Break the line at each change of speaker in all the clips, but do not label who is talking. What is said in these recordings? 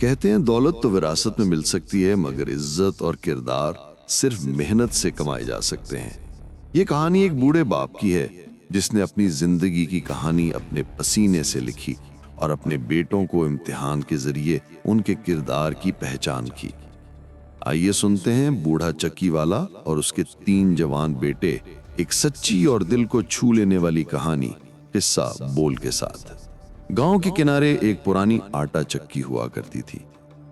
کہتے ہیں دولت تو وراثت میں مل سکتی ہے، مگر عزت اور کردار صرف محنت سے کمائے جا سکتے ہیں۔ یہ کہانی ایک بوڑھے باپ کی ہے جس نے اپنی زندگی کی کہانی اپنے پسینے سے لکھی اور اپنے بیٹوں کو امتحان کے ذریعے ان کے کردار کی پہچان کی۔ آئیے سنتے ہیں بوڑھا چکی والا اور اس کے 3 جوان بیٹے، ایک سچی اور دل کو چھو لینے والی کہانی قصہ بول کے ساتھ۔ گاؤں کے کنارے ایک پرانی آٹا چکی ہوا کرتی تھی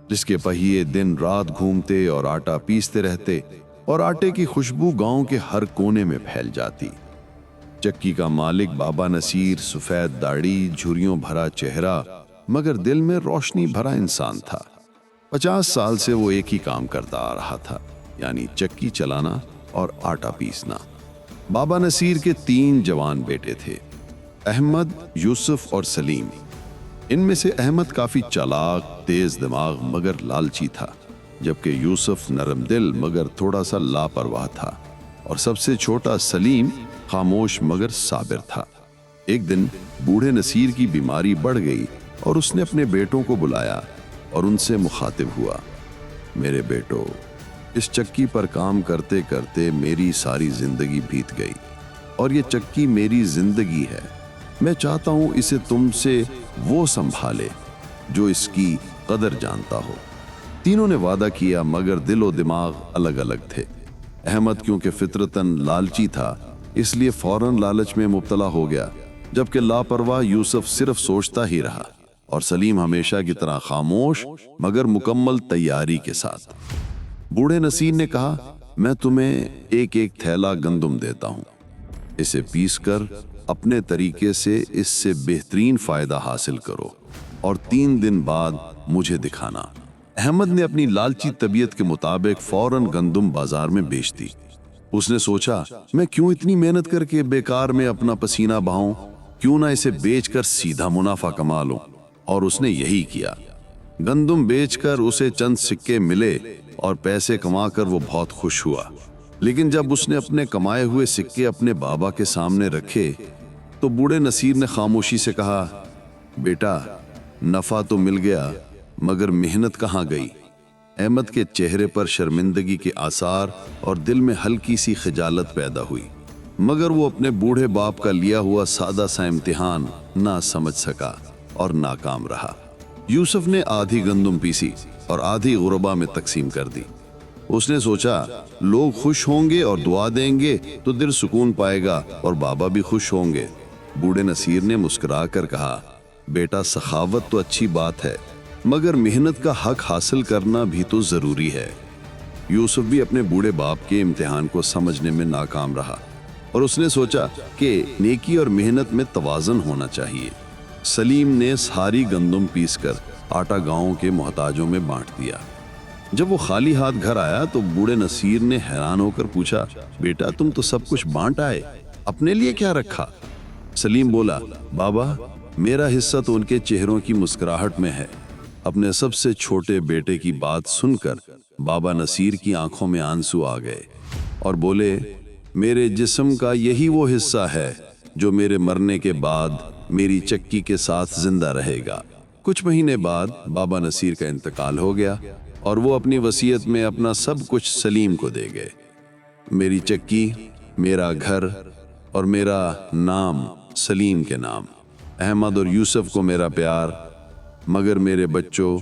جس کے پہیے دن رات گھومتے اور آٹا پیستے رہتے اور آٹے کی خوشبو گاؤں کے ہر کونے میں پھیل جاتی۔ چکی کا مالک بابا نصیر سفید داڑھی، جھریوں بھرا چہرہ، مگر دل میں روشنی بھرا انسان تھا۔ 50 سال سے وہ ایک ہی کام کرتا آ رہا تھا، یعنی چکی چلانا اور آٹا پیسنا۔ بابا نصیر کے 3 جوان بیٹے تھے، احمد، یوسف اور سلیم۔ ان میں سے احمد کافی چالاک، تیز دماغ مگر لالچی تھا، جبکہ یوسف نرم دل مگر تھوڑا سا لاپرواہ تھا، اور سب سے چھوٹا سلیم خاموش مگر صابر تھا۔ ایک دن بوڑھے نصیر کی بیماری بڑھ گئی اور اس نے اپنے بیٹوں کو بلایا اور ان سے مخاطب ہوا۔ میرے بیٹو، اس چکی پر کام کرتے کرتے میری ساری زندگی بیت گئی اور یہ چکی میری زندگی ہے۔ میں چاہتا ہوں اسے تم سے وہ سنبھالے جو اس کی قدر جانتا ہو۔ تینوں نے وعدہ کیا، مگر دل و دماغ الگ الگ تھے۔ احمد کیونکہ فطرتاً لالچی تھا، اس لیے فوراً لالچ میں مبتلا ہو گیا، جبکہ لاپرواہ یوسف صرف سوچتا ہی رہا، اور سلیم ہمیشہ کی طرح خاموش مگر مکمل تیاری کے ساتھ۔ بوڑھے نصیر نے کہا، میں تمہیں ایک ایک تھیلا گندم دیتا ہوں، اسے پیس کر اپنے طریقے سے اس سے بہترین فائدہ حاصل کرو اور 3 دن بعد مجھے دکھانا۔ احمد نے اپنی لالچی طبیعت کے مطابق فوراً گندم بازار میں بیچ دی۔ اس نے سوچا، میں کیوں اتنی محنت کر کے بیکار میں اپنا پسینہ بہاؤں، کیوں نہ اسے بیچ کر سیدھا منافع کما لوں، اور اس نے یہی کیا۔ گندم بیچ کر اسے چند سکے ملے اور پیسے کما کر وہ بہت خوش ہوا، لیکن جب اس نے اپنے کمائے ہوئے سکے اپنے بابا کے سامنے رکھے تو بوڑھے نصیر نے خاموشی سے کہا، بیٹا، نفع تو مل گیا مگر محنت کہاں گئی؟ احمد کے چہرے پر شرمندگی کے آثار اور دل میں ہلکی سی خجالت پیدا ہوئی، مگر وہ اپنے بوڑھے باپ کا لیا ہوا سادہ سا امتحان نہ سمجھ سکا اور ناکام رہا۔ یوسف نے آدھی گندم پیسی اور آدھی غربا میں تقسیم کر دی۔ اس نے سوچا، لوگ خوش ہوں گے اور دعا دیں گے تو دل سکون پائے گا اور بابا بھی خوش ہوں گے۔ بوڑھے نصیر نے مسکرا کر کہا، بیٹا، سخاوت تو اچھی بات ہے، مگر محنت کا حق حاصل کرنا بھی تو ضروری ہے۔ یوسف بھی اپنے بوڑھے باپ کے امتحان کو سمجھنے میں ناکام رہا، اور اس نے سوچا کہ نیکی اور محنت میں توازن ہونا چاہیے۔ سلیم نے ساری گندم پیس کر آٹا گاؤں کے محتاجوں میں بانٹ دیا۔ جب وہ خالی ہاتھ گھر آیا تو بوڑھے نصیر نے حیران ہو کر پوچھا، بیٹا، تم تو سب کچھ بانٹ آئے، اپنے لیے کیا رکھا؟ سلیم بولا، بابا، میرا حصہ تو ان کے چہروں کی مسکراہٹ میں ہے۔ اپنے سب سے چھوٹے بیٹے کی بات سن کر بابا نصیر کی آنکھوں میں آنسو آ گئے اور بولے، میرے جسم کا یہی وہ حصہ ہے جو میرے مرنے کے بعد میری چکی کے ساتھ زندہ رہے گا۔ کچھ مہینے بعد بابا نصیر کا انتقال ہو گیا اور وہ اپنی وصیت میں اپنا سب کچھ سلیم کو دے گئے۔ میری چکی، میرا گھر اور میرا نام سلیم کے نام، احمد اور یوسف کو میرا پیار، مگر میرے بچوں،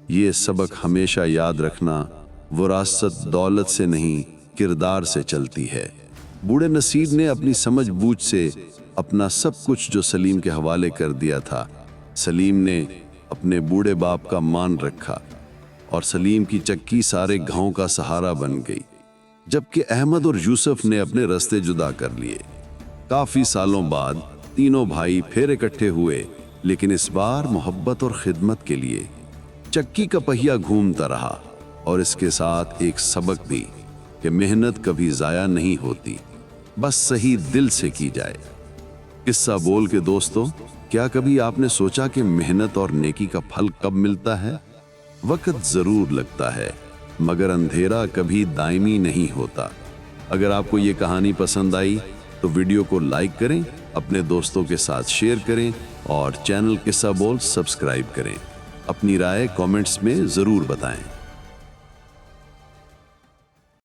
یہ سبق ہمیشہ یاد رکھنا، وراثت دولت سے نہیں کردار سے چلتی ہے۔ بوڑھے نصیر نے اپنی سمجھ بوجھ سے اپنا سب کچھ جو سلیم کے حوالے کر دیا تھا۔ سلیم نے اپنے بوڑھے باپ کا مان رکھا اور سلیم کی چکی سارے گاؤں کا سہارا بن گئی، جبکہ احمد اور یوسف نے اپنے راستے جدا کر لیے۔ کافی سالوں بعد تینوں بھائی پھر اکٹھے ہوئے، لیکن اس بار محبت اور خدمت کے لیے۔ چکی کا پہیہ گھومتا رہا اور اس کے ساتھ ایک سبق بھی کہ محنت کبھی ضائع نہیں ہوتی، بس صحیح دل سے کی جائے۔ قصہ بول کے دوستو، کیا کبھی آپ نے سوچا کہ محنت اور نیکی کا پھل کب ملتا ہے؟ وقت ضرور لگتا ہے، مگر اندھیرا کبھی دائمی نہیں ہوتا۔ اگر آپ کو یہ کہانی پسند آئی تو ویڈیو کو لائک کریں، اپنے دوستوں کے ساتھ شیئر کریں اور چینل قصہ بول سبسکرائب کریں۔
اپنی رائے کامنٹس میں ضرور بتائیں۔